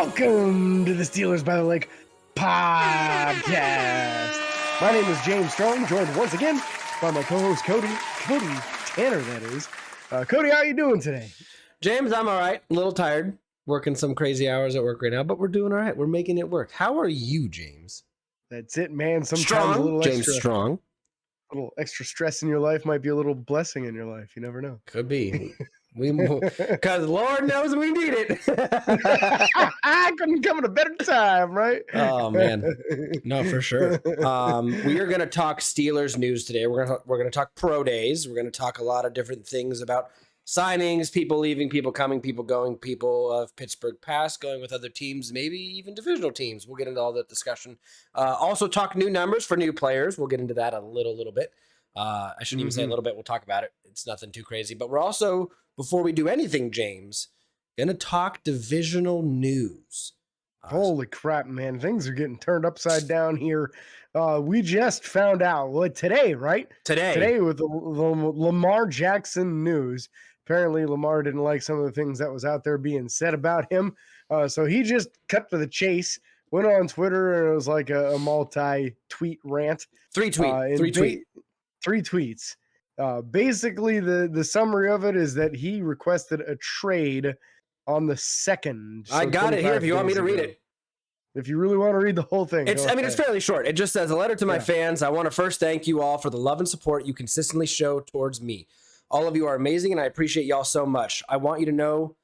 Welcome to the Steelers by the Lake podcast. My name is James Strong, joined once again by my co-host Cody Tanner, that is. Cody, how are you doing today? James, I'm all right. A little tired, working some crazy hours at work right now, but we're doing all right. We're making it work. How are you, James? That's it, man. Sometimes Strong, a little James Strong. A little extra stress in your life might be a little blessing in your life. You never know. Could be. Because Lord knows we need it. I couldn't come at a better time, right? Oh man, no, for sure. We are going to talk Steelers news today. We're going to talk pro days. We're going to talk a lot of different things about signings, people leaving, people coming, people going, people of Pittsburgh past going with other teams, maybe even divisional teams. We'll get into all that discussion. Also talk new numbers for new players. We'll get into that a little bit. I shouldn't even say a little bit. We'll talk about it. It's nothing too crazy. But we're also, before we do anything, James, going to talk divisional news. Holy crap, man. Things are getting turned upside down here. We just found out, today, right? Today with the Lamar Jackson news. Apparently, Lamar didn't like some of the things that was out there being said about him. So he just cut to the chase, went on Twitter, and it was like a multi-tweet rant. Three tweets. Basically, the summary of it is that he requested a trade on the 2nd. I got it here if you want me to read it. If you really want to read the whole thing. It's fairly short. It just says, a letter to my fans. I want to first thank you all for the love and support you consistently show towards me. All of you are amazing, and I appreciate y'all so much. I want you to know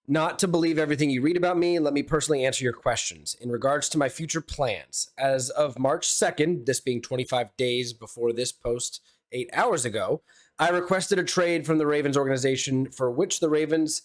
not to believe everything you read about me. Let me personally answer your questions. In regards to my future plans, as of March 2nd, this being 25 days before this post 8 hours ago, I requested a trade from the Ravens organization for which the Ravens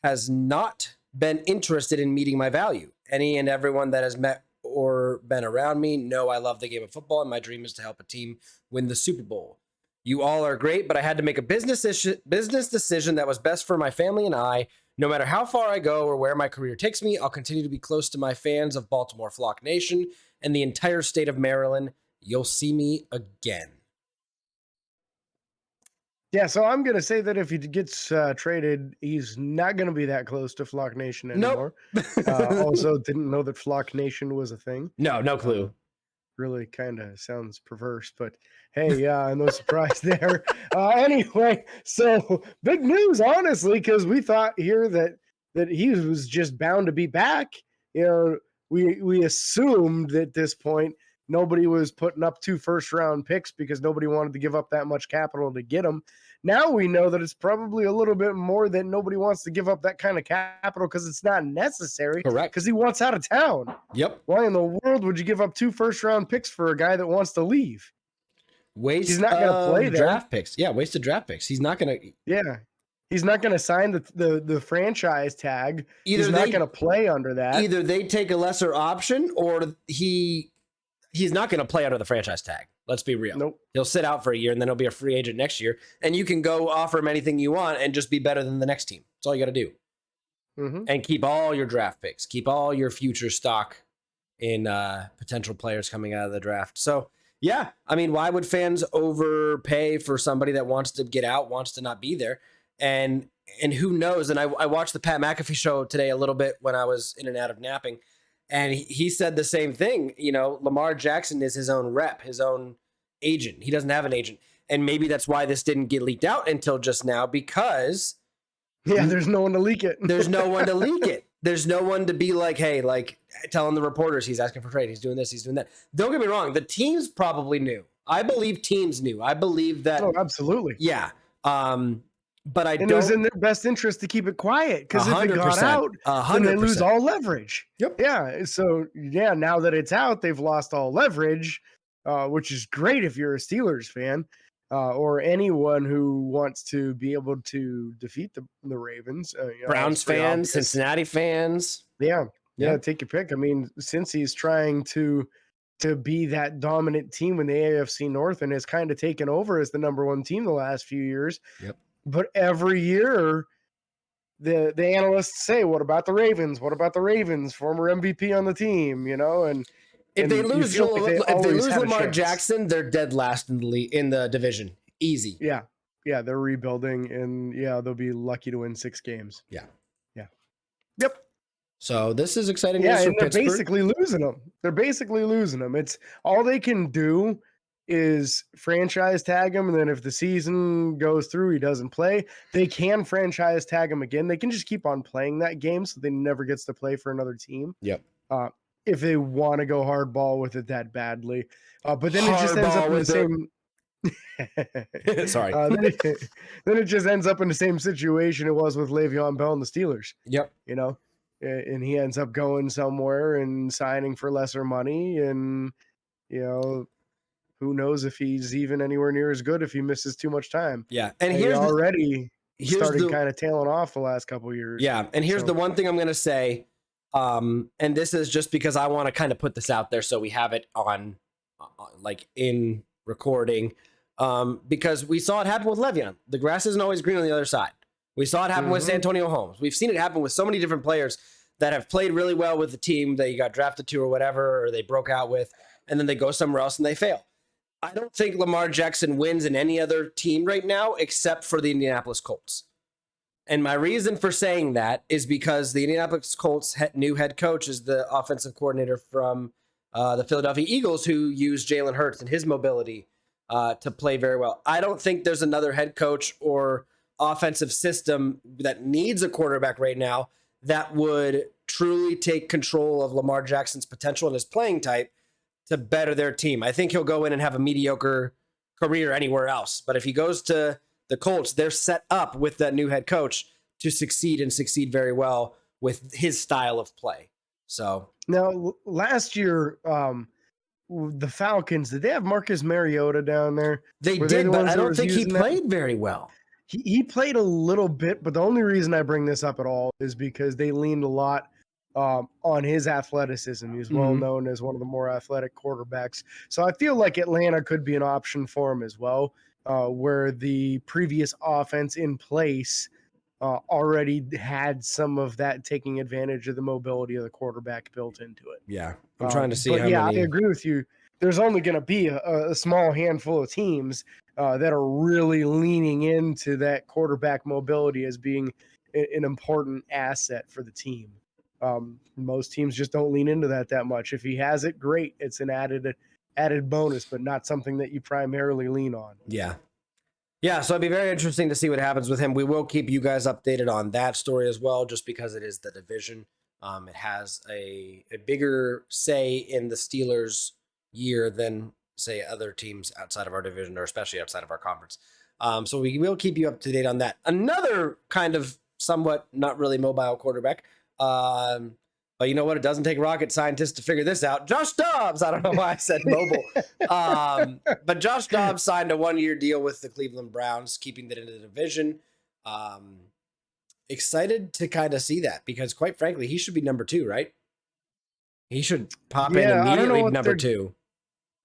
has not been interested in meeting my value. Any and everyone that has met or been around me know I love the game of football, and my dream is to help a team win the Super Bowl. You all are great, but I had to make a business decision that was best for my family and I. No matter how far I go or where my career takes me, I'll continue to be close to my fans of Baltimore Flock Nation and the entire state of Maryland. You'll see me again. Yeah, so I'm going to say that if he gets traded, he's not going to be that close to Flock Nation anymore. Nope. Also, didn't know that Flock Nation was a thing. No clue. Really kind of sounds perverse, but hey, no surprise there. Anyway, so big news, honestly, because we thought here that he was just bound to be back. You know, we assumed at this point nobody was putting up 2 first-round picks because nobody wanted to give up that much capital to get him. Now we know that it's probably a little bit more that nobody wants to give up that kind of capital because it's not necessary. Correct. Because he wants out of town. Yep. Why in the world would you give up 2 first-round picks for a guy that wants to leave? He's not going to play there. Draft picks. Yeah, wasted draft picks. He's not going to. Yeah. He's not going to sign the franchise tag. He's not going to play under that. Either they take a lesser option or he's not going to play under the franchise tag. Let's be real. Nope. He'll sit out for a year and then he'll be a free agent next year. And you can go offer him anything you want and just be better than the next team. That's all you got to do. Mm-hmm. And keep all your draft picks. Keep all your future stock in potential players coming out of the draft. So, yeah, I mean, why would fans overpay for somebody that wants to get out, wants to not be there? And who knows? And I watched the Pat McAfee show today a little bit when I was in and out of napping. And he said the same thing. You know, Lamar Jackson is his own rep, his own agent. He doesn't have an agent. And maybe that's why this didn't get leaked out until just now, because there's no one to leak it. There's no one to leak it. There's no one to be like, hey, like telling the reporters he's asking for trade. He's doing this. He's doing that. Don't get me wrong. The teams probably knew. I believe teams knew. I believe that. Oh, absolutely. Yeah. But it was in their best interest to keep it quiet, because if it got out, then they lose all leverage. Yep. Yeah. So now that it's out, they've lost all leverage, which is great if you're a Steelers fan, or anyone who wants to be able to defeat the Ravens. Browns fans, Cincinnati fans. Yeah. Take your pick. I mean, since he's trying to be that dominant team in the AFC North and has kind of taken over as the number 1 team the last few years. Yep. But every year, the analysts say, "What about the Ravens? What about the Ravens? Former MVP on the team, you know." And if they lose Lamar Jackson, they're dead last in the division. Easy. Yeah, they're rebuilding, and they'll be lucky to win 6 games. Yeah. Yep. So this is exciting Yeah, news for and they're Pittsburgh. basically losing them. They're basically losing them. It's all they can do is franchise tag him, and then if the season goes through, he doesn't play. They can franchise tag him again. They can just keep on playing that game, so they never gets to play for another team. Yep. If they want to go hardball with it that badly, but then it just ends up Hardball in the with same. Sorry. Then it just ends up in the same situation it was with Le'Veon Bell and the Steelers. Yep. You know, and he ends up going somewhere and signing for lesser money, and who knows if he's even anywhere near as good if he misses too much time. Yeah, and he here's already started the kind of tailing off the last couple of years. Yeah, and here's the one thing I'm going to say, and this is just because I want to kind of put this out there so we have it on, like in recording, because we saw it happen with Le'Veon. The grass isn't always green on the other side. We saw it happen with Santonio Holmes. We've seen it happen with so many different players that have played really well with the team that you got drafted to or whatever, or they broke out with, and then they go somewhere else and they fail. I don't think Lamar Jackson wins in any other team right now except for the Indianapolis Colts. And my reason for saying that is because the Indianapolis Colts new head coach is the offensive coordinator from the Philadelphia Eagles, who used Jalen Hurts and his mobility to play very well. I don't think there's another head coach or offensive system that needs a quarterback right now that would truly take control of Lamar Jackson's potential and his playing type to better their team. I think he'll go in and have a mediocre career anywhere else. But if he goes to the Colts, they're set up with that new head coach to succeed and succeed very well with his style of play. So now last year, the Falcons, did they have Marcus Mariota down there? They did, but I don't think he played very well. He played a little bit, but the only reason I bring this up at all is because they leaned a lot on his athleticism. He's well known as one of the more athletic quarterbacks. So I feel like Atlanta could be an option for him as well, where the previous offense in place already had some of that taking advantage of the mobility of the quarterback built into it. Yeah, I'm trying to see but how many. I agree with you. There's only going to be a small handful of teams that are really leaning into that quarterback mobility as being an important asset for the team. Most teams just don't lean into that much. If he has it, great. It's an added bonus, but not something that you primarily lean on. Yeah. Yeah, so it'd be very interesting to see what happens with him. We will keep you guys updated on that story as well, just because it is the division. It has a bigger say in the Steelers' year than, say, other teams outside of our division, or especially outside of our conference. So we will keep you up to date on that. Another kind of somewhat not really mobile quarterback. But you know what? It doesn't take rocket scientists to figure this out. Josh Dobbs. I don't know why I said mobile. But Josh Dobbs signed a 1-year deal with the Cleveland Browns, keeping that in the division. Excited to kind of see that because, quite frankly, he should be number 2, right? He should pop in immediately number 2.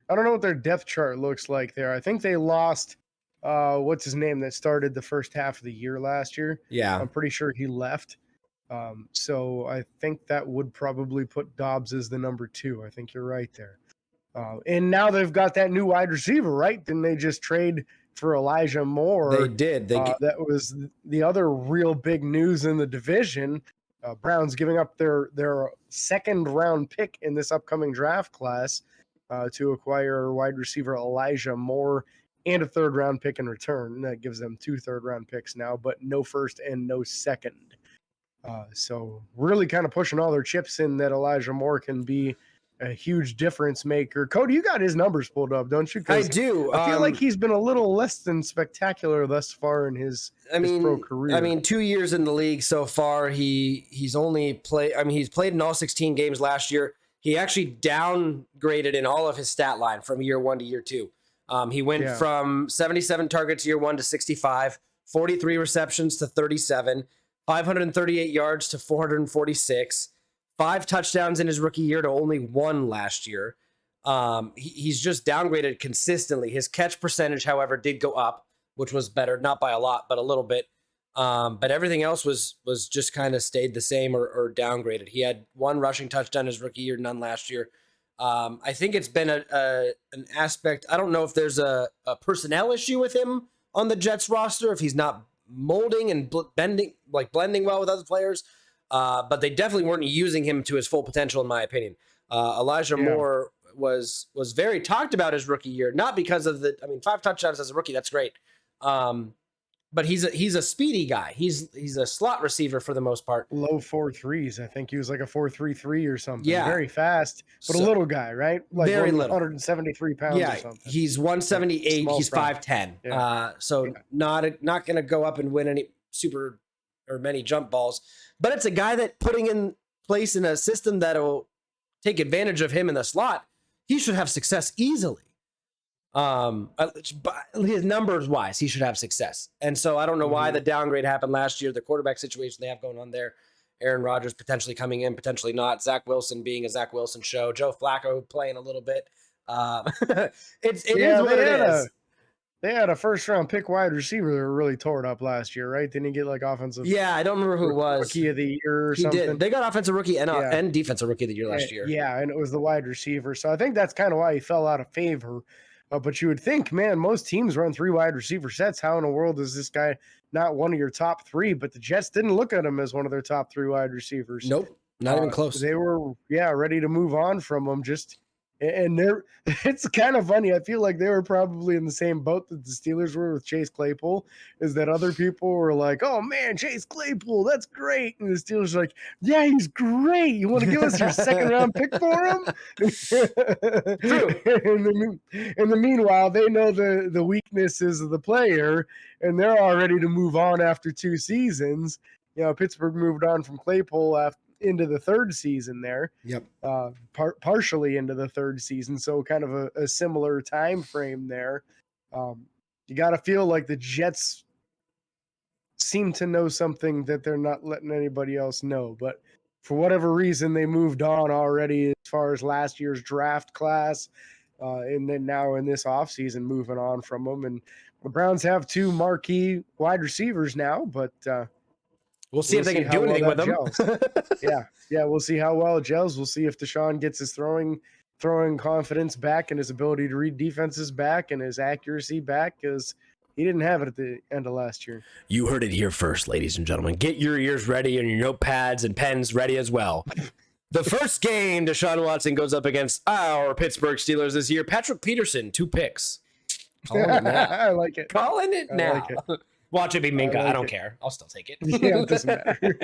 I don't know what their depth chart looks like there. I think they lost, what's his name, that started the first half of the year last year. Yeah. I'm pretty sure he left. So I think that would probably put Dobbs as the number 2. I think you're right there. And now they've got that new wide receiver, right? Didn't they just trade for Elijah Moore? They did. That was the other real big news in the division. Browns giving up their second round pick in this upcoming draft class to acquire wide receiver Elijah Moore and a third round pick in return. That gives them 2 third round picks now, but no first and no second. So really kind of pushing all their chips in that Elijah Moore can be a huge difference maker. Cody, you got his numbers pulled up, don't you? I do. I feel like he's been a little less than spectacular thus far in his pro career. I mean, 2 years in the league so far. He's only played. I mean, he's played in all 16 games last year. He actually downgraded in all of his stat line from year 1 to year 2. He went from 77 targets year 1 to 65, 43 receptions to 37. 538 yards to 446, 5 touchdowns in his rookie year to only 1 last year. He's just downgraded consistently. His catch percentage, however, did go up, which was better, not by a lot, but a little bit. But everything else was just kind of stayed the same or downgraded. He had 1 rushing touchdown his rookie year, none last year. I think it's been an aspect. I don't know if there's a personnel issue with him on the Jets roster, if he's not molding and blending well with other players. but they definitely weren't using him to his full potential, in my opinion. Elijah Moore was very talked about his rookie year, not because of 5 touchdowns as a rookie, that's great. But he's a speedy guy. He's a slot receiver for the most part. Low 4.3s. I think he was like a 4.33 or something. Yeah. Very fast, but a little guy, right? Like very little. 173 pounds or something. He's 178. He's 5'10. Yeah. Not going to go up and win any super or many jump balls. But it's a guy that putting in place in a system that will take advantage of him in the slot, he should have success easily. His numbers wise, he should have success. And so I don't know why the downgrade happened last year. The quarterback situation they have going on there, Aaron Rodgers potentially coming in, potentially not. Zach Wilson being a Zach Wilson show. Joe Flacco playing a little bit. It is what it is. They had a first-round pick wide receiver that were really tore it up last year, right? Didn't he get like offensive? Yeah, I don't remember who it was. Rookie of the year or something. Did. They got offensive rookie and defensive rookie of the year last year. Yeah, and it was the wide receiver. So I think that's kind of why he fell out of favor. But you would think, man, most teams run 3 wide receiver sets. How in the world is this guy not one of your top 3? But the Jets didn't look at him as one of their top 3 wide receivers. Nope, not even close. They were, ready to move on from him. And it's kind of funny. I feel like they were probably in the same boat that the Steelers were with Chase Claypool, is that other people were like, oh, man, Chase Claypool, that's great. And the Steelers are like, yeah, he's great. You want to give us your second-round pick for him? In the meanwhile, they know the weaknesses of the player, and they're all ready to move on after 2 seasons. Pittsburgh moved on from Claypool into the 3rd season there. Yep. Partially into the 3rd season, so kind of a similar time frame there. You got to feel like the Jets seem to know something that they're not letting anybody else know, but for whatever reason, they moved on already as far as last year's draft class, and then now in this offseason moving on from them. And the Browns have 2 marquee wide receivers now, but we'll see if they can do anything with them. Yeah, we'll see how well it gels. We'll see if Deshaun gets his throwing confidence back and his ability to read defenses back and his accuracy back, because he didn't have it at the end of last year. You heard it here first, ladies and gentlemen. Get your ears ready and your notepads and pens ready as well. The first game Deshaun Watson goes up against our Pittsburgh Steelers this year. Patrick Peterson, 2 picks. Calling it now. I like it. Calling it now. Like it. Watch it be Minka. I don't care. I'll still take it. Yeah, it doesn't matter.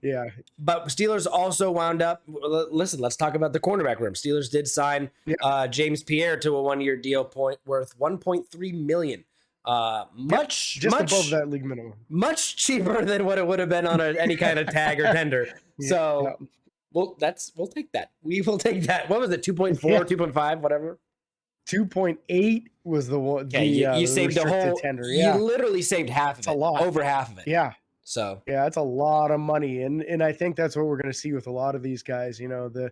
Yeah. But Steelers also wound up. Listen, let's talk about the cornerback room. Steelers did sign James Pierre to a 1-year deal worth $1.3 million. Much above that league minimum. Much cheaper than what it would have been on any kind of tag or tender. So, we'll take that. We will take that. What was it? 2.4, 2.5, whatever. 2.8 was the one. Yeah, you saved the whole tender. Yeah. You literally saved half of it. A lot. Over half of it. Yeah. So yeah, it's a lot of money, and I think that's what we're going to see with a lot of these guys. The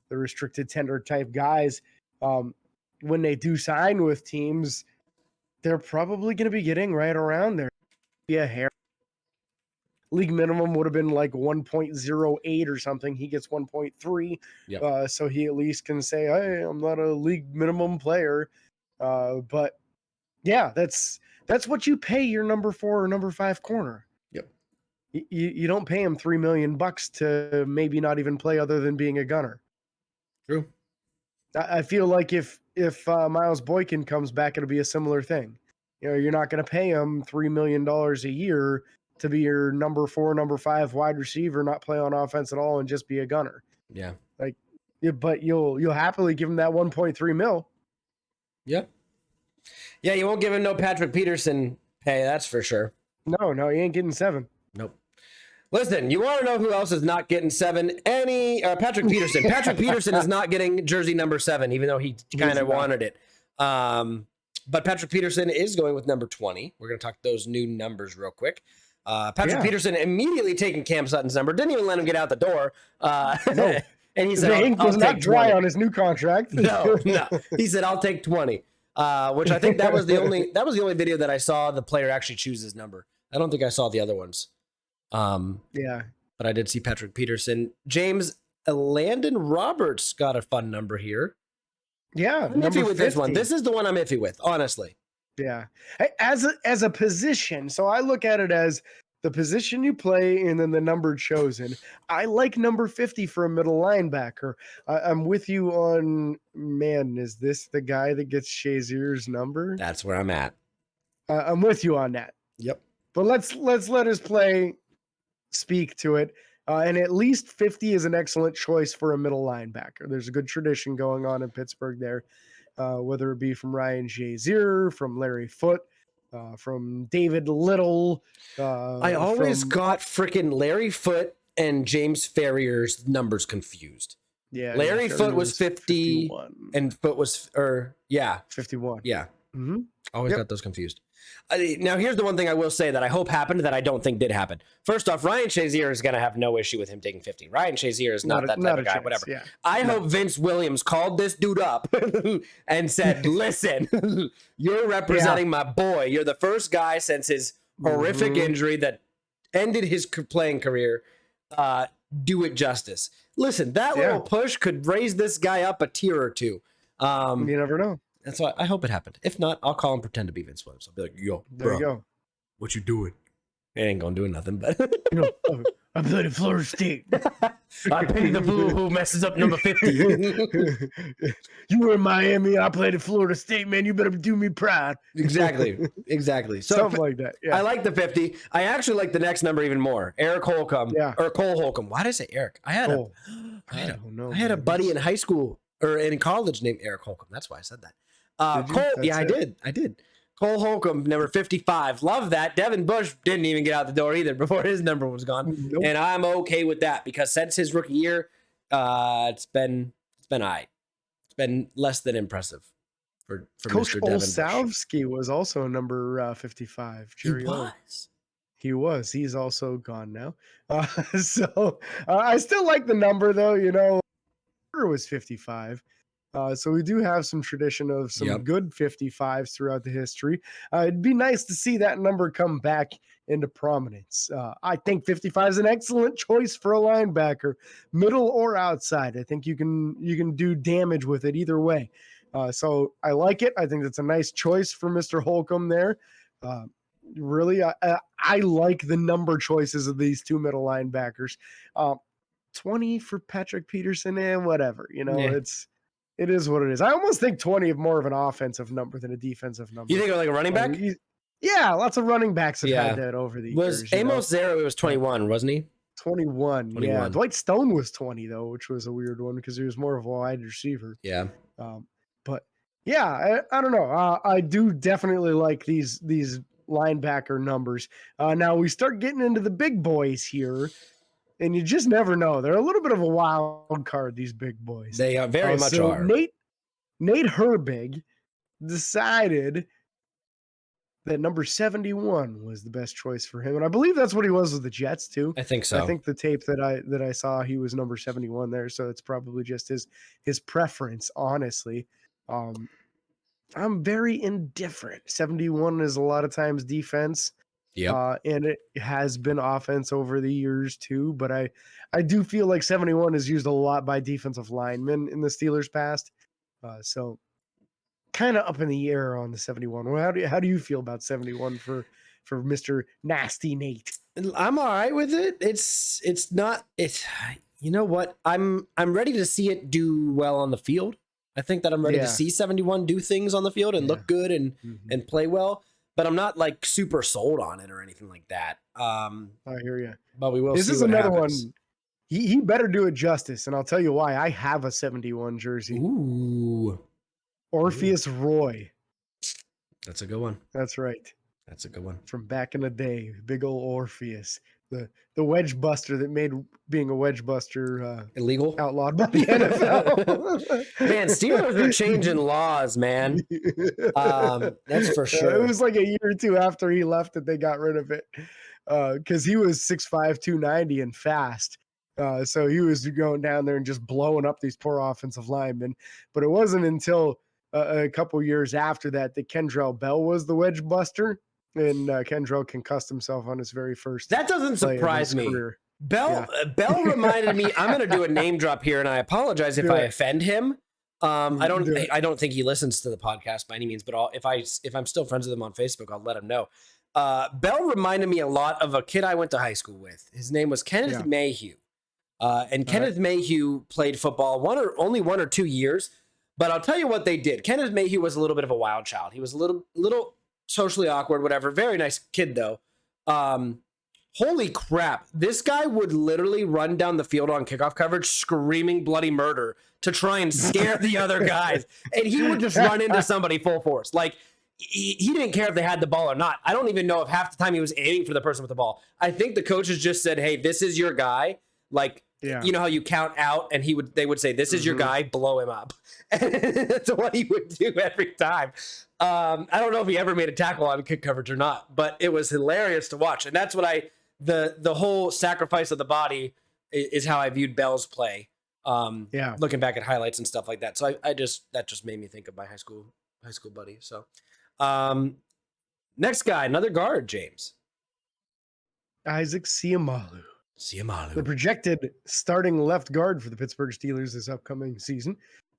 restricted tender type guys. When they do sign with teams, they're probably going to be getting right around there. Yeah, league minimum would have been like 1.08 or something. He gets 1.3. Yep. So he at least can say, hey, I'm not a league minimum player. But yeah, that's what you pay your number 4 or number 5 corner. Yep. You don't pay him $3 million to maybe not even play other than being a gunner. True. I feel like if Miles Boykin comes back, it'll be a similar thing. You're not going to pay him $3 million a year to be your number 4, number 5 wide receiver, not play on offense at all, and just be a gunner. Yeah. But you'll happily give him that 1.3 mil. Yep. Yeah, you won't give him no Patrick Peterson pay, that's for sure. No, he ain't getting 7. Nope. Listen, you want to know who else is not getting 7? Patrick Peterson. Patrick Peterson is not getting jersey number 7, even though he kind of wanted it. But Patrick Peterson is going with number 20. We're going to talk those new numbers real quick. Patrick Peterson immediately taking Cam Sutton's number, didn't even let him get out the door. No. And he said, the ink was not dry 20. on his new contract. No. He said, I'll take 20. Which I think that was the only video that I saw the player actually choose his number. I don't think I saw the other ones. Yeah. But I did see Patrick Peterson. James Landon Roberts got a fun number here. Yeah. I'm iffy with this one. This is the one I'm iffy with, honestly. Yeah. As a position, so I look at it as the position you play, and then the number chosen. I like number 50 for a middle linebacker. I'm with you on, man, is this the guy that gets Shazier's number? That's where I'm at. I'm with you on that. Yep. But let's let his play speak to it. And at least 50 is an excellent choice for a middle linebacker. There's a good tradition going on in Pittsburgh there, whether it be from Ryan Shazier, from Larry Foote, from David Little. I always got freaking Larry Foote and James Ferrier's numbers confused. Yeah, Larry Foote was 50 51. and Foote was, 51. Yeah. Mm-hmm. Always got those confused. Now, here's the one thing I will say that I hope happened that I don't think did happen. First off, Ryan Shazier is going to have no issue with him taking 50. Ryan Shazier is not that type of guy, chance, whatever. Yeah. I hope Vince Williams called this dude up and said, listen, you're representing my boy. You're the first guy since his horrific injury that ended his playing career. Do it justice. Listen, that little push could raise this guy up a tier or two. You never know. That's why I hope it happened. If not, I'll call him, pretend to be Vince Williams. I'll be like, yo, there you go. What you doing? It ain't gonna do nothing, but I played at Florida State. I pay the fool who messes up number 50. You were in Miami. I played at Florida State, man. You better do me proud. Exactly. So Something like that. Yeah. I like the 50. I actually like the next number even more. Eric Holcomb. Yeah. Or Cole Holcomb. Why did I say Eric? I had a buddy in high school or in college named Eric Holcomb. That's why I said that. Cole, I did. Cole Holcomb, number 55. Love that. Devin Bush didn't even get out the door either before his number was gone. Nope. And I'm okay with that because since his rookie year, it's been all right. It's been less than impressive for Coach Mr. Devin Bush. Olszewski was also number 55. He was. He's also gone now. So I still like the number, though. You know, it was 55. So we do have some tradition of some good 55s throughout the history. It'd be nice to see that number come back into prominence. I think 55 is an excellent choice for a linebacker, middle or outside. I think you can do damage with it either way. So I like it. I think that's a nice choice for Mr. Holcomb there. Really, I like the number choices of these two middle linebackers. 20 for Patrick Peterson and whatever, it is what it is. I almost think 20 is more of an offensive number than a defensive number. You think of like a running back? Yeah, lots of running backs have had that over the years. Was Amos Zero? It was 21, wasn't he? 21. Yeah. Dwight Stone was 20 though, which was a weird one because he was more of a wide receiver. Yeah. But yeah, I don't know. I do definitely like these linebacker numbers. Now we start getting into the big boys here. And you just never know. They're a little bit of a wild card, these big boys. They are very much are. Nate Herbig decided that number 71 was the best choice for him. And I believe that's what he was with the Jets, too. I think so. I think the tape that I saw, he was number 71 there. So it's probably just his preference, honestly. I'm very indifferent. 71 is a lot of times defense. Yeah, and it has been offense over the years too, but I do feel like 71 is used a lot by defensive linemen in the Steelers past. So kind of up in the air on the 71. Well, how do you feel about 71 for Mr. Nasty Nate? I'm all right with it. It's not you know what? I'm ready to see it do well on the field. I think that I'm ready to see 71 do things on the field and look good and play well. But I'm not like super sold on it or anything like that. I hear you. But we will. This see is what another happens. one. He better do it justice, and I'll tell you why. I have a 71 jersey. Ooh, Orpheus Roy. That's a good one. That's right. That's a good one. From back in the day, big old Orpheus, the wedge buster that made being a wedge buster illegal, outlawed by the NFL. Man, Steelers are changing laws, man. That's for sure. It was like a year or two after he left that they got rid of it because he was 6'5", 290 and fast. So he was going down there and just blowing up these poor offensive linemen. But it wasn't until a couple years after that Kendrell Bell was the wedge buster. And Kendrell concussed himself on his very first. That doesn't surprise me. Career. Bell reminded me. I'm going to do a name drop here, and I apologize if I offend him. I don't think he listens to the podcast by any means. But if I'm still friends with him on Facebook, I'll let him know. Bell reminded me a lot of a kid I went to high school with. His name was Kenneth Mayhew. And Kenneth Mayhew played football only 1 or 2 years. But I'll tell you what they did. Kenneth Mayhew was a little bit of a wild child. He was a little socially awkward, whatever. Very nice kid, though. Holy crap. This guy would literally run down the field on kickoff coverage screaming bloody murder to try and scare the other guys. And he would just run into somebody full force. Like, he didn't care if they had the ball or not. I don't even know if half the time he was aiming for the person with the ball. I think the coaches just said, hey, this is your guy. Like, you know how you count out and they would say, this is your guy, blow him up. And that's what he would do every time. I don't know if he ever made a tackle on kick coverage or not, but it was hilarious to watch. And that's what the whole sacrifice of the body is how I viewed Bell's play. Looking back at highlights and stuff like that. So that just made me think of my high school buddy. So next guy, another guard, James. Isaac Seumalo. The projected starting left guard for the Pittsburgh Steelers this upcoming season.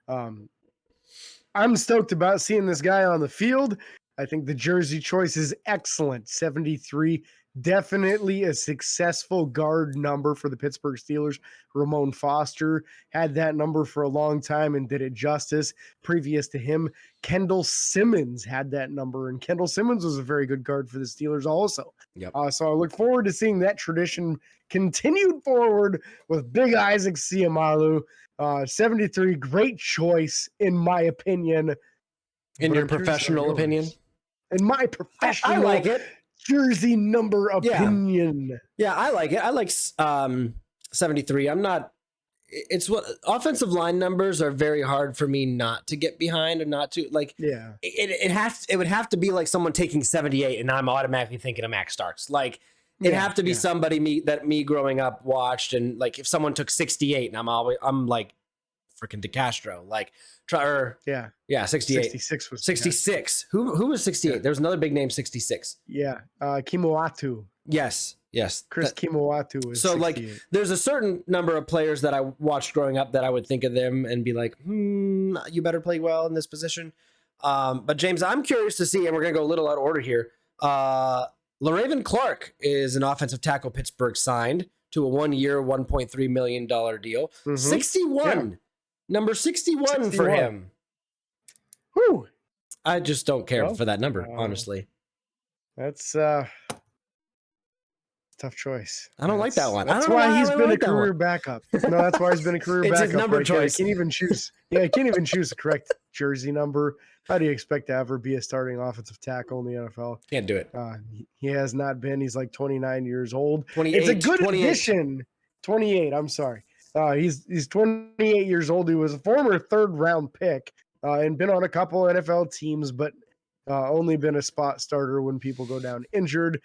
I'm stoked about seeing this guy on the field. I think the jersey choice is excellent. 73, definitely a successful guard number for the Pittsburgh Steelers. Ramon Foster had that number for a long time and did it justice. Previous to him, Kendall Simmons had that number, and Kendall Simmons was a very good guard for the Steelers also. So I look forward to seeing that tradition continued forward with Big Isaac Seumalo. 73, great choice, in my opinion. In your professional opinion? In my professional I like it. Jersey number opinion. Yeah, I like it. I like 73. It's what offensive line numbers are very hard for me not to get behind or not to like. Yeah, it would have to be like someone taking 78 and I'm automatically thinking of Max Starks. Like it'd have to be somebody me growing up watched, and like if someone took 68 and I'm like freaking DeCastro, like 68. 66 was 66. Who was 68? There's another big name 66. Kimoatu. Yes. Chris Kimoatu was so 68. like there's a certain number of players that I watched growing up that I would think of them and be like, you better play well in this position. But James, I'm curious to see, and we're gonna go a little out of order here. LaRaven Clark is an offensive tackle Pittsburgh signed to a 1-year, $1.3 million deal. 61. Number 61 for him. Whew. I just don't care for that number, honestly. That's tough choice. I don't like that one. That's why he's been a career backup. No, that's why he's been a career backup. It's his number choice. He can't even choose. He can't even choose the correct jersey number. How do you expect to ever be a starting offensive tackle in the NFL? Can't do it. He has not been. He's like 29 years old. 28. It's a good addition. 28. I'm sorry. He's 28 years old. He was a former third-round pick and been on a couple NFL teams, but only been a spot starter when people go down injured.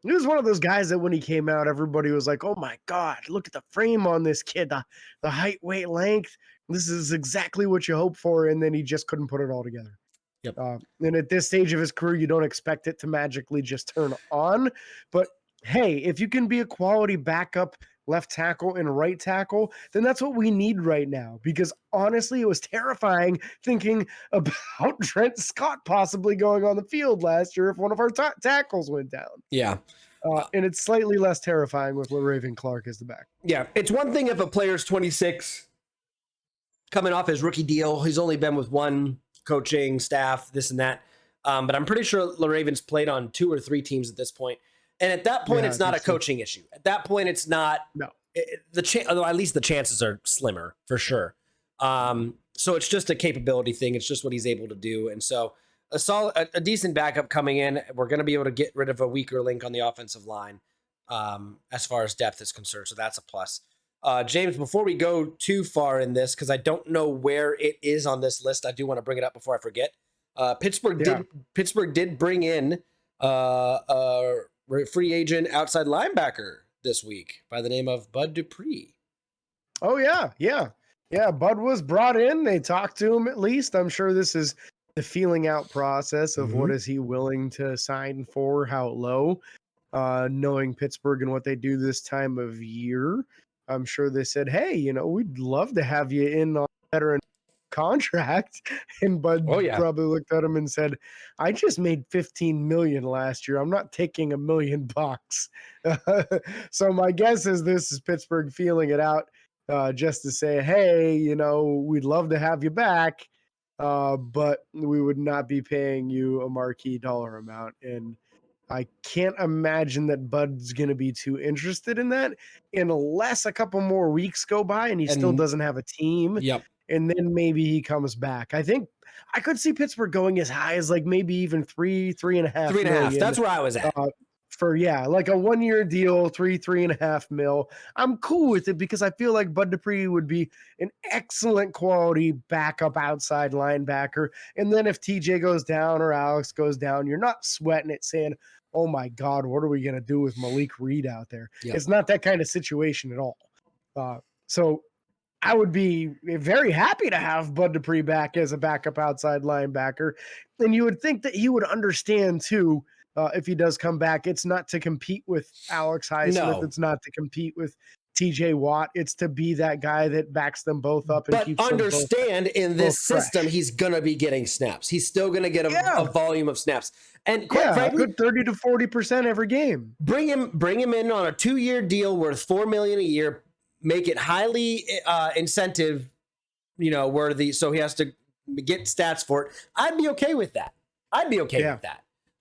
He was one of those guys that when he came out, everybody was like, oh my God, look at the frame on this kid, the height, weight, length. This is exactly what you hope for. And then he just couldn't put it all together. Yep. And at this stage of his career, you don't expect it to magically just turn on. But hey, if you can be a quality backup left tackle and right tackle, then that's what we need right now. Because honestly, it was terrifying thinking about Trent Scott possibly going on the field last year if one of our tackles went down. Yeah. And it's slightly less terrifying with LaRaven Clark as the back. Yeah. It's one thing if a player's 26 coming off his rookie deal. He's only been with one coaching staff, this and that. But I'm pretty sure LaRaven's played on 2 or 3 teams at this point. And at that point, it's not a coaching issue. At that point, it's not. No. Although at least the chances are slimmer for sure. So it's just a capability thing. It's just what he's able to do. And so a decent backup coming in. We're going to be able to get rid of a weaker link on the offensive line as far as depth is concerned. So that's a plus. James, before we go too far in this, because I don't know where it is on this list, I do want to bring it up before I forget. Pittsburgh did bring in a free agent outside linebacker this week by the name of Bud Dupree. Oh, yeah. Bud was brought in. They talked to him at least. I'm sure this is the feeling out process of what is he willing to sign for, how low, knowing Pittsburgh and what they do this time of year. I'm sure they said, hey, we'd love to have you in on veteran contract. And Bud Oh yeah. probably looked at him and said, I just made 15 million last year. I'm not taking $1 million. So my guess is this is Pittsburgh feeling it out just to say, hey, we'd love to have you back, but we would not be paying you a marquee dollar amount. And I can't imagine that Bud's going to be too interested in that unless a couple more weeks go by and he still And doesn't have a team. yep. And then maybe he comes back. I think I could see Pittsburgh going as high as like maybe even 3.5 3.5. million. That's where I was at. For like a 1-year deal, 3.5 mil. I'm cool with it because I feel like Bud Dupree would be an excellent quality backup outside linebacker. And then if TJ goes down or Alex goes down, you're not sweating it saying, oh my God, what are we going to do with Malik Reed out there? Yep. It's not that kind of situation at all. So I would be very happy to have Bud Dupree back as a backup outside linebacker. And you would think that he would understand too, if he does come back, it's not to compete with Alex Highsmith. No. It's not to compete with TJ Watt. It's to be that guy that backs them both up and keeps them both, in this system, fresh. He's going to be getting snaps. He's still going to get a volume of snaps. And quite frankly, a good 30 to 40% every game. Bring him in on a 2-year deal worth $4 million a year. Make it highly incentive, worthy. So he has to get stats for it. I'd be okay with that. With that.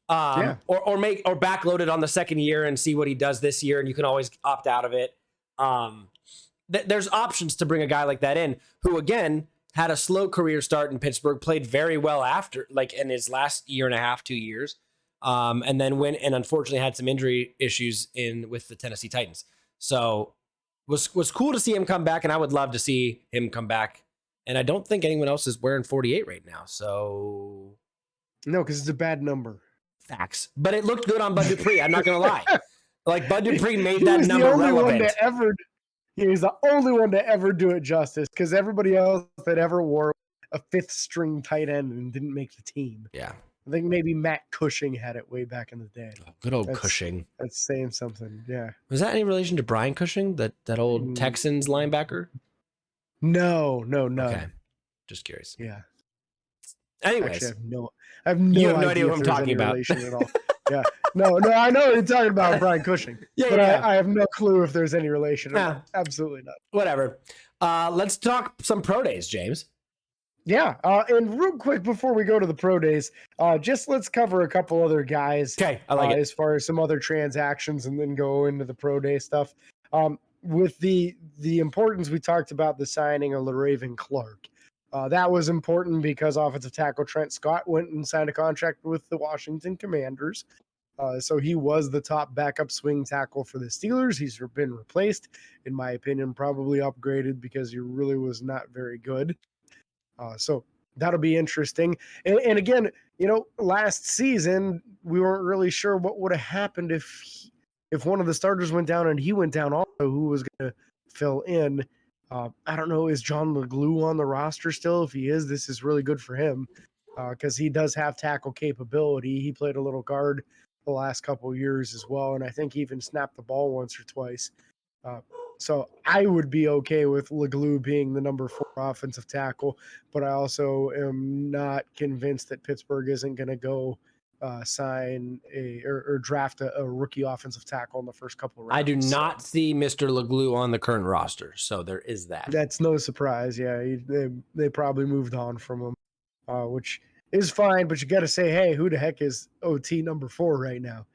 Or backload it on the second year and see what he does this year, and you can always opt out of it. There's options to bring a guy like that in, who again had a slow career start in Pittsburgh, played very well after, like in his last year and a half, 2 years, and then went and unfortunately had some injury issues with the Tennessee Titans. So was cool to see him come back, and I would love to see him come back. And I don't think anyone else is wearing 48 right now. So no, because it's a bad number. Facts. But it looked good on Bud Dupree. I'm not going to lie. Like Bud Dupree made that number relevant. He was the only one to ever do it justice, because everybody else that ever wore a 5th string tight end and didn't make the team. Yeah. I think maybe Matt Cushing had it way back in the day. Oh, good old Cushing. That's saying something. Yeah. Was that any relation to Brian Cushing, that old Texans linebacker? No. Okay. Just curious. Yeah. Anyways. Actually, I have no idea what I'm talking about. At all. Yeah. No, I know what you're talking about, Brian Cushing. But I have no clue if there's any relation. Nah. Absolutely not. Whatever. Let's talk some pro days, James. Yeah. And real quick before we go to the pro days, just let's cover a couple other guys. Okay. I like it. As far as some other transactions, and then go into the pro day stuff. With the importance, we talked about the signing of LaRaven Clark. That was important because offensive tackle Trent Scott went and signed a contract with the Washington Commanders. So he was the top backup swing tackle for the Steelers. He's been replaced, in my opinion, probably upgraded, because he really was not very good. So that'll be interesting. And again, last season, we weren't really sure what would have happened if one of the starters went down and he went down also, who was going to fill in. I don't know, is John LeGlue on the roster still? If he is, this is really good for him, because he does have tackle capability. He played a little guard the last couple of years as well, and I think he even snapped the ball once or twice. So I would be okay with LeGlue being the number 4 offensive tackle, but I also am not convinced that Pittsburgh isn't going to go sign or draft a rookie offensive tackle in the first couple of rounds. I do not see Mr. LeGlue on the current roster, so there is that. That's no surprise. Yeah, they probably moved on from him, which is fine, but you got to say, hey, who the heck is OT number 4 right now?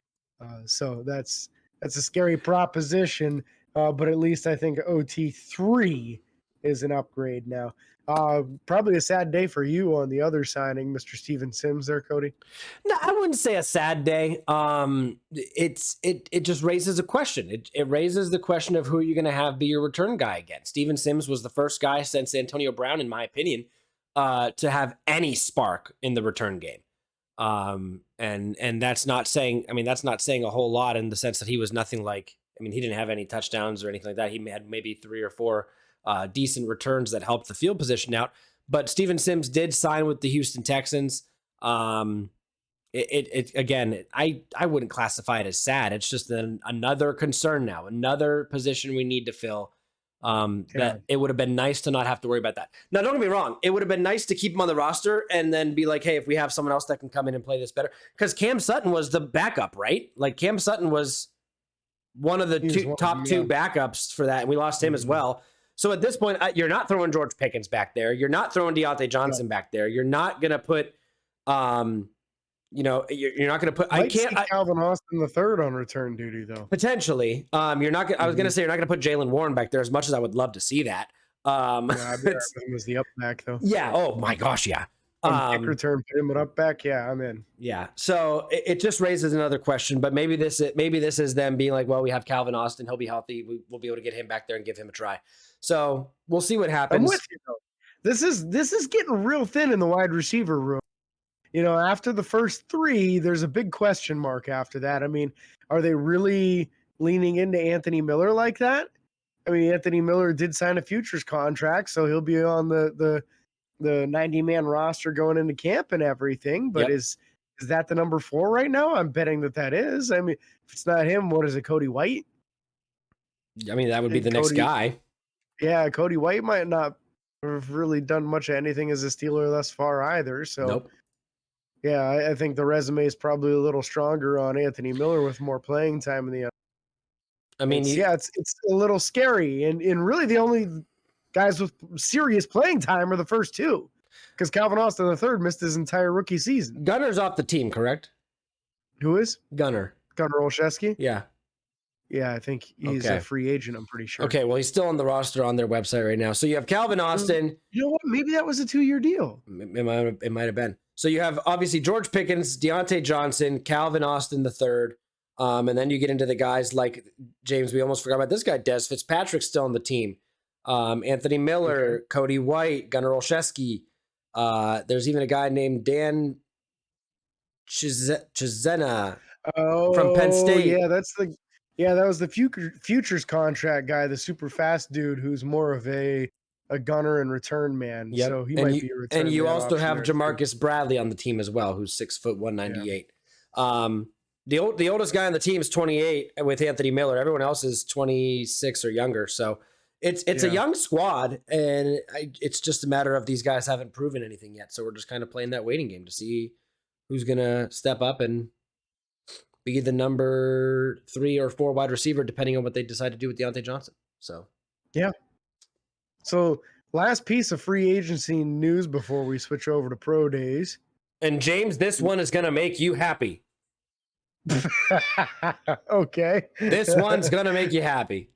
So that's a scary proposition. But at least I think OT 3 is an upgrade now. Probably a sad day for you on the other signing, Mr. Steven Sims there, Cody. No, I wouldn't say a sad day. It just raises a question. It raises the question of who you're going to have be your return guy again. Steven Sims was the first guy since Antonio Brown, in my opinion, to have any spark in the return game. And that's not saying, that's not saying a whole lot, in the sense that he was nothing like, he didn't have any touchdowns or anything like that. He had maybe 3 or 4 decent returns that helped the field position out. But Steven Sims did sign with the Houston Texans. Again, I wouldn't classify it as sad. It's just another concern now, another position we need to fill. That it would have been nice to not have to worry about that. Now, don't get me wrong. It would have been nice to keep him on the roster and then be like, hey, if we have someone else that can come in and play this better. Because Cam Sutton was the backup, right? Like Cam Sutton was one of the top two backups for that. And we lost him as well. So at this point, you're not throwing George Pickens back there. You're not throwing Deontay Johnson back there. You're not going to put, you're not going to put. I can't. Calvin Austin the third on return duty though. Potentially, you're not. I was going to say you're not going to put Jaylen Warren back there as much as I would love to see that. I bet him as the up back though. Yeah. Oh my gosh. Yeah. Kick return, put him an up back. Yeah, I'm in. Yeah. So it just raises another question, but maybe this is them being like, well, we have Calvin Austin. He'll be healthy. We'll be able to get him back there and give him a try. So we'll see what happens. I'm with you though. This is getting real thin in the wide receiver room. After the first three, there's a big question mark after that. I mean, are they really leaning into Anthony Miller like that? I mean, Anthony Miller did sign a futures contract, so he'll be on the 90-man roster going into camp and everything. But is that the number 4 right now? I'm betting that is. I mean, if it's not him, what is it, Cody White? I mean, that would be the next guy. Yeah, Cody White might not have really done much of anything as a Steeler thus far either. So, nope. Yeah, I think the resume is probably a little stronger on Anthony Miller with more playing time in the. I mean, it's a little scary, and really the only guys with serious playing time are the first two, because Calvin Austin III missed his entire rookie season. Gunner's off the team, correct? Who is Gunner Olszewski? Yeah. Yeah, I think he's a free agent, I'm pretty sure. Okay, well, he's still on the roster on their website right now. So you have Calvin Austin. You know what? Maybe that was a 2-year deal. It might have been. So you have obviously George Pickens, Deontay Johnson, Calvin Austin III. And then you get into the guys like James. We almost forgot about this guy, Dez Fitzpatrick's still on the team. Anthony Miller, Cody White, Gunnar Olszewski. There's even a guy named Dan Chizena from Penn State. Yeah, that was the futures contract guy, the super fast dude who's more of a gunner and return man. Yep. So he might be a return. And you also have Jamarcus Bradley on the team as well, who's 6 foot 198. Yeah. The oldest guy on the team is 28 with Anthony Miller. Everyone else is 26 or younger. So it's a young squad, and it's just a matter of these guys haven't proven anything yet. So we're just kind of playing that waiting game to see who's going to step up and be the number 3 or 4 wide receiver, depending on what they decide to do with Deontay Johnson. So, yeah. So last piece of free agency news before we switch over to pro days. And James, this one is going to make you happy. Okay. This one's going to make you happy.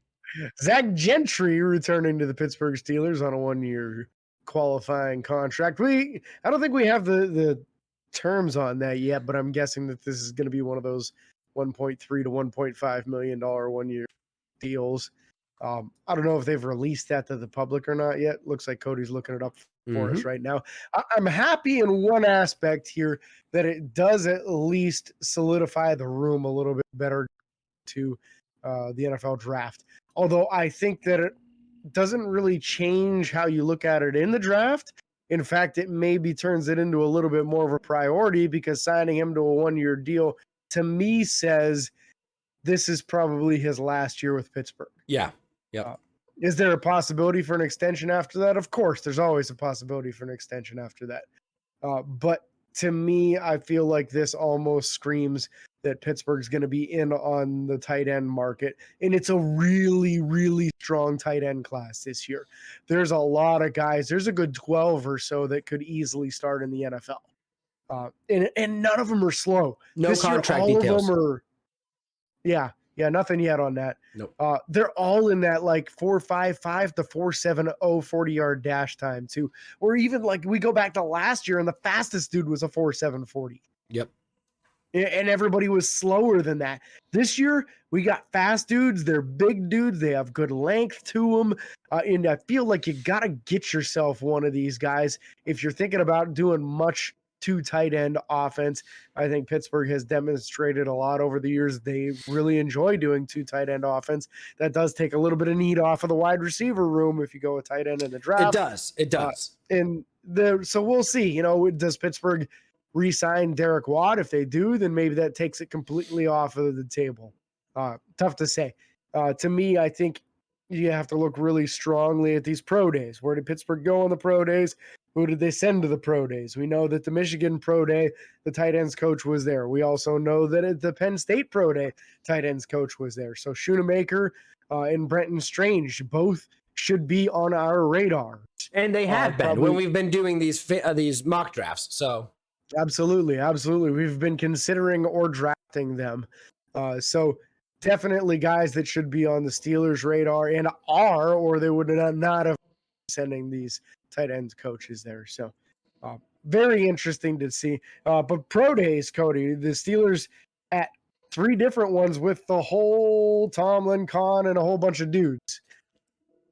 Zach Gentry returning to the Pittsburgh Steelers on a 1-year qualifying contract. I don't think we have the terms on that yet, but I'm guessing that this is going to be one of those $1.3 to $1.5 million 1-year deals. I don't know if they've released that to the public or not yet. Looks like Cody's looking it up for us right now. I'm happy in one aspect here that it does at least solidify the room a little bit better to the NFL draft. Although I think that it doesn't really change how you look at it in the draft. In fact, it maybe turns it into a little bit more of a priority, because signing him to a 1-year deal to me says this is probably his last year with Pittsburgh. Yeah. Yeah. Is there a possibility for an extension after that? Of course, there's always a possibility for an extension after that. But to me, I feel like this almost screams that Pittsburgh's going to be in on the tight end market. And it's a really, really strong tight end class this year. There's a lot of guys. There's a good 12 or so that could easily start in the NFL. And none of them are slow. No this contract year, all details. of them are, yeah, nothing yet on that. Nope. They're all in that like 4.55 to 4.70 40-yard dash time too. Or even like we go back to last year and the fastest dude was a 4.740. Yep. And everybody was slower than that. This year, we got fast dudes. They're big dudes. They have good length to them. And I feel like you got to get yourself one of these guys. If you're thinking about doing much 2 tight end offense, I think Pittsburgh has demonstrated a lot over the years. They really enjoy doing 2 tight end offense. That does take a little bit of need off of the wide receiver room if you go with tight end in the draft. It does. So we'll see. Does Pittsburgh re-sign Derek Watt? If they do, then maybe that takes it completely off of the table. Tough to say. To me, I think you have to look really strongly at these pro days. Where did Pittsburgh go on the pro days? Who did they send to the pro days? We know that the Michigan pro day, the tight ends coach was there. We also know that at the Penn State pro day, tight ends coach was there. So Schoonemaker and Brenton Strange both should be on our radar. And they have been when we've been doing these mock drafts. So absolutely. We've been considering or drafting them. So definitely guys that should be on the Steelers' radar and are, or they would not have sending these tight ends coaches there. So very interesting to see. But pro days, Cody, the Steelers at 3 different ones with the whole Tomlin, Khan, and a whole bunch of dudes.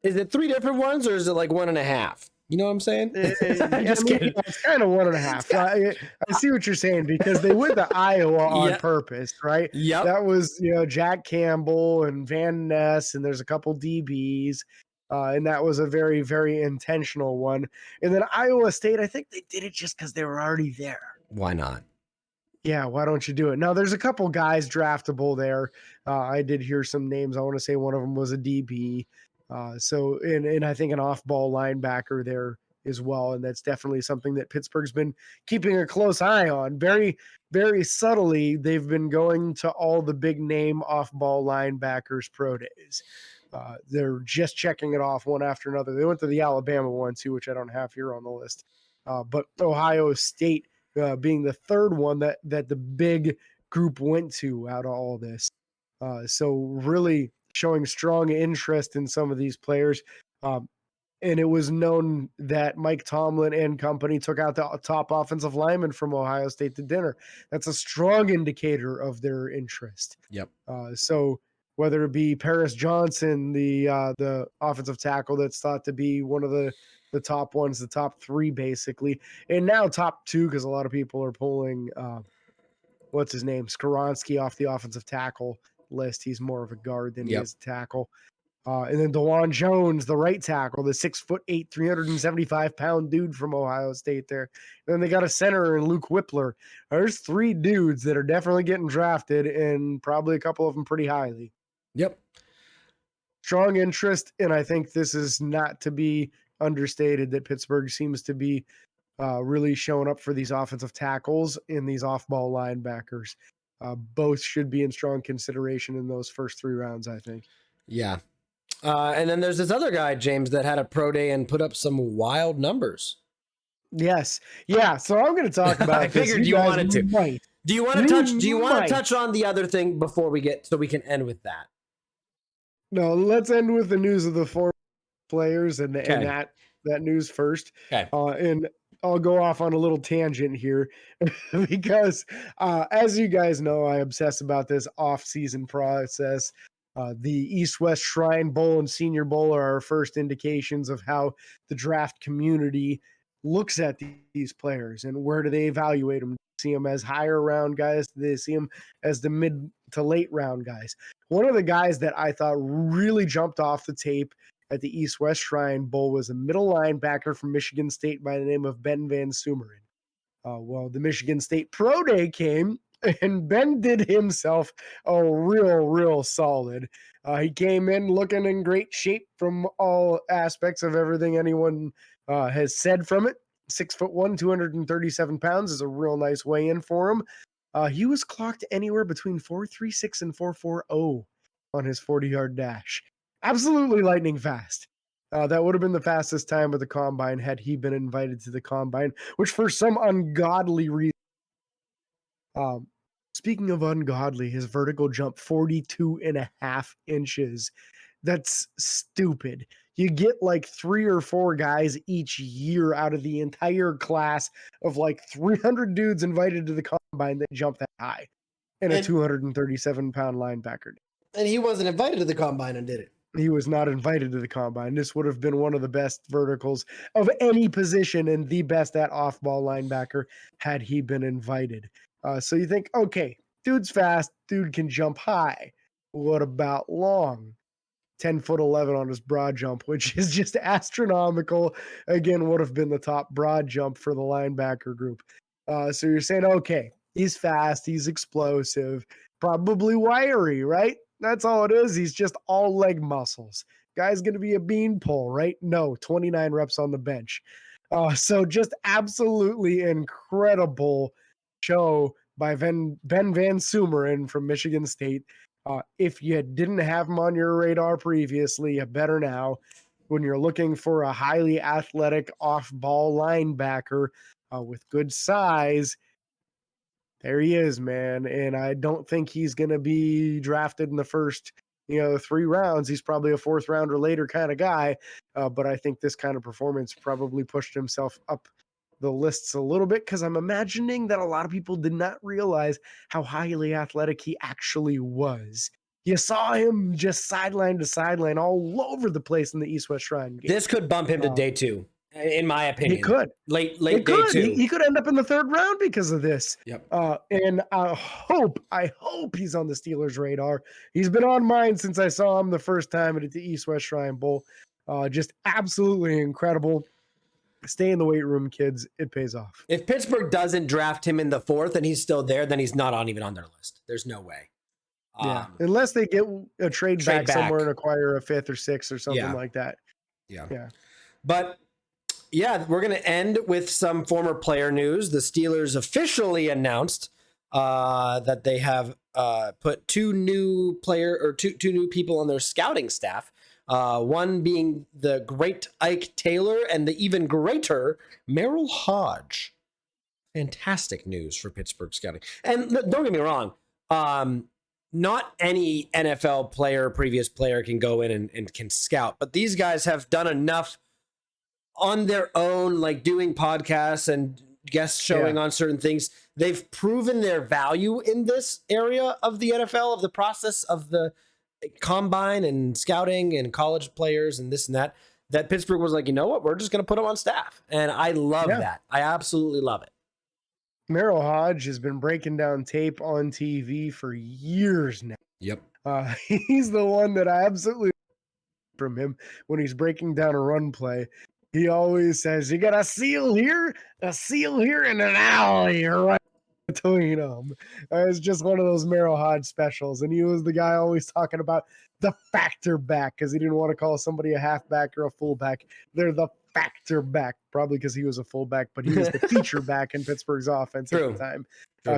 Is it 3 different ones or is it like 1.5? You know what I'm saying? Just kidding. It's kind of 1.5. I see what you're saying because they went to Iowa on purpose, right? Yep. That was, Jack Campbell and Van Ness, and there's a couple DBs. And that was a very, very intentional one. And then Iowa State, I think they did it just because they were already there. Why not? Yeah, why don't you do it? Now, there's a couple guys draftable there. I did hear some names. I want to say one of them was a DB. And I think an off-ball linebacker there as well. And that's definitely something that Pittsburgh's been keeping a close eye on. Very, very subtly, they've been going to all the big-name off-ball linebackers pro days. They're just checking it off one after another. They went to the Alabama one too, which I don't have here on the list. But Ohio State being the third one that the big group went to out of all this. So really showing strong interest in some of these players. And it was known that Mike Tomlin and company took out the top offensive lineman from Ohio State to dinner. That's a strong indicator of their interest. Yep. So whether it be Paris Johnson, the offensive tackle that's thought to be one of the top ones, the top 3 basically, and now top 2 because a lot of people are pulling what's his name, Skoronski off the offensive tackle list. He's more of a guard than he is a tackle. And then DeJuan Jones, the right tackle, the 6'8", 375-pound dude from Ohio State there. And then they got a center in Luke Whippler. There's 3 dudes that are definitely getting drafted, and probably a couple of them pretty highly. Yep. Strong interest, and I think this is not to be understated that Pittsburgh seems to be really showing up for these offensive tackles and these off-ball linebackers. Both should be in strong consideration in those first 3 rounds, I think. Yeah. And then there's this other guy, James, that had a pro day and put up some wild numbers. Yes. Yeah. So I'm going to talk about I figured you wanted to. Might. Do you want to touch on the other thing before we get, so we can end with that? No, let's end with the news of the 4 players and that news first. Okay. And I'll go off on a little tangent here because as you guys know, I obsess about this off-season process. The East-West Shrine Bowl and Senior Bowl are our first indications of how the draft community looks at these players and where do they evaluate them. Do they see them as higher round guys? Do they see them as the mid to late round guys? One of the guys that I thought really jumped off the tape at the East-West Shrine Bowl was a middle linebacker from Michigan State by the name of Ben Van Sumeren. Well, the Michigan State Pro Day came, and Ben did himself a real solid. He came in looking in great shape from all aspects of everything anyone has said from it. 6'1", 237 pounds is a real nice weigh-in for him. He was clocked anywhere between 4.36 and 4.40 on his 40-yard dash. Absolutely lightning fast. That would have been the fastest time of the combine had he been invited to the combine, which for some ungodly reason. Speaking of ungodly, his vertical jump 42.5 inches. That's stupid. You get like 3 or 4 guys each year out of the entire class of like 300 dudes invited to the combine that jump that high, and a 237-pound linebacker. And he wasn't invited to the combine and did it. He was not invited to the combine. This would have been one of the best verticals of any position and the best at off-ball linebacker had he been invited. So you think, okay, dude's fast, dude can jump high. What about long? 10'11" on his broad jump, which is just astronomical. Again, would have been the top broad jump for the linebacker group. So you're saying, okay, he's fast, he's explosive, probably wiry, right? That's all it is. He's just all leg muscles. guy's going to be a beanpole, right? No, 29 reps on the bench. So just absolutely incredible show by Ben Van Sumeren from Michigan State. If you didn't have him on your radar previously, you better now. When you're looking for a highly athletic off-ball linebacker with good size, there he is, man. And I don't think he's going to be drafted in the first, 3 rounds. He's probably a 4th round or later kind of guy. But I think this kind of performance probably pushed himself up the lists a little bit, because I'm imagining that a lot of people did not realize how highly athletic he actually was. You saw him just sideline to sideline all over the place in the East-West Shrine game. This could bump him to day 2, in my opinion. He could. Late It day could. 2. He could end up in the 3rd round because of this. Yep. And I hope he's on the Steelers' radar. He's been on mine since I saw him the first time at the East-West Shrine Bowl. Just absolutely incredible. Stay in the weight room, kids. It pays off. If Pittsburgh doesn't draft him in the 4th and he's still there, then he's not even on their list. There's no way. Yeah, unless they get a trade back somewhere and acquire a 5th or 6th or something like that. Yeah. But yeah, we're going to end with some former player news. The Steelers officially announced that they have put 2 new people on their scouting staff. One being the great Ike Taylor and the even greater Merrill Hodge. Fantastic news for Pittsburgh scouting. And don't get me wrong, not any NFL player, previous player can go in and can scout, but these guys have done enough on their own, like doing podcasts and guest showing on certain things. They've proven their value in this area of the NFL, of the process of the combine and scouting and college players and this and that Pittsburgh was like, you know what, we're just going to put them on staff. And I love that. I absolutely love it. Merrill Hodge has been breaking down tape on TV for years now. Yep. He's the one that I absolutely from him when he's breaking down a run play. He always says, you got a seal here, and an alley right between them. It's just one of those Merrill Hodge specials. And he was the guy always talking about the factor back, because he didn't want to call somebody a halfback or a fullback. They're the factor back, probably because he was a fullback, but he was the feature back in Pittsburgh's offense at the time.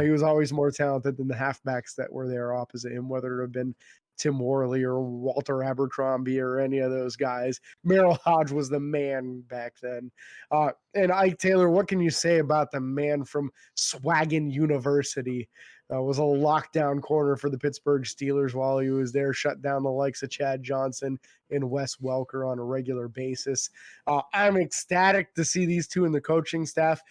He was always more talented than the halfbacks that were there opposite him, whether it had been Tim Worley or Walter Abercrombie or any of those guys. Merrill Hodge was the man back then. And Ike Taylor, what can you say about the man from Swaggin University? Was a lockdown corner for the Pittsburgh Steelers while he was there, shut down the likes of Chad Johnson and Wes Welker on a regular basis. I'm ecstatic to see these two in the coaching staff.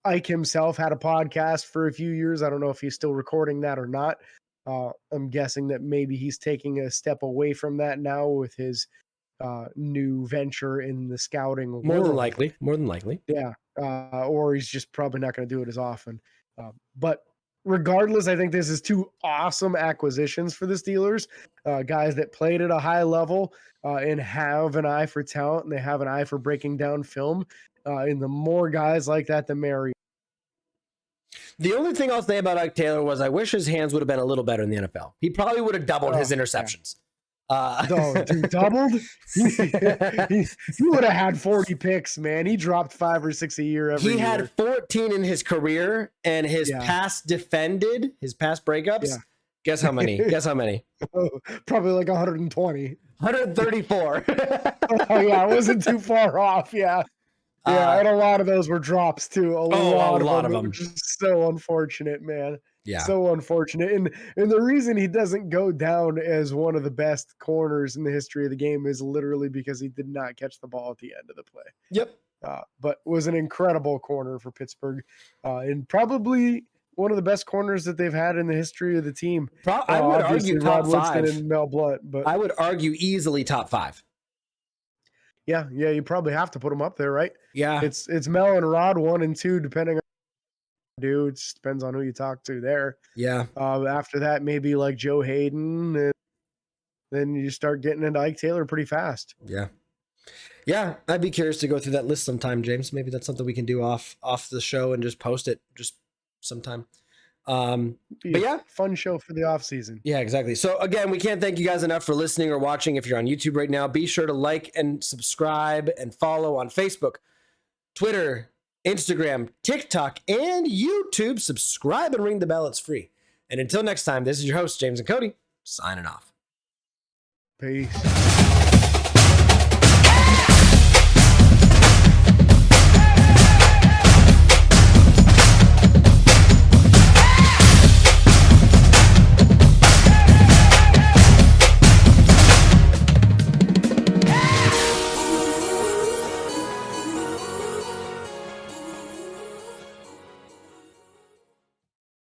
Ike himself had a podcast for a few years. I don't know if he's still recording that or not. I'm guessing that maybe he's taking a step away from that now with his new venture in the scouting world. More than likely. Yeah. Or he's just probably not going to do it as often. But regardless, I think this is 2 awesome acquisitions for the Steelers. Guys that played at a high level and have an eye for talent, and they have an eye for breaking down film. And the more guys like that, the merrier. The only thing I'll say about Ike Taylor was I wish his hands would have been a little better in the NFL. He probably would have doubled his interceptions. Dude, doubled? he would have had 40 picks, man. He dropped 5 or 6 a year every year. He had 14 in his career, and his pass defended, his pass breakups. Yeah. Guess how many? Probably like 120. 134. Oh, yeah, it wasn't too far off, yeah. Yeah, and a lot of those were drops too. A lot of them. Which is so unfortunate, man. Yeah, so unfortunate. And the reason he doesn't go down as one of the best corners in the history of the game is literally because he did not catch the ball at the end of the play. Yep. But was an incredible corner for Pittsburgh, and probably one of the best corners that they've had in the history of the team. I would argue top 5. And Mel Blount, but I would argue easily top 5. Yeah, you probably have to put them up there, right? Yeah. It's Mel and Rod 1 and 2, depending on what you do. It just depends on who you talk to there. Yeah. After that, maybe like Joe Hayden, and then you start getting into Ike Taylor pretty fast. Yeah. Yeah, I'd be curious to go through that list sometime, James. Maybe that's something we can do off the show and just post it just sometime. But yeah, fun show for the off season. Yeah, exactly. So again, we can't thank you guys enough for listening or watching. If you're on YouTube right now, be sure to like and subscribe and follow on Facebook, Twitter, Instagram, TikTok, and YouTube. Subscribe and ring the bell. It's free. And until next time, this is your host, James and Cody, signing off. Peace.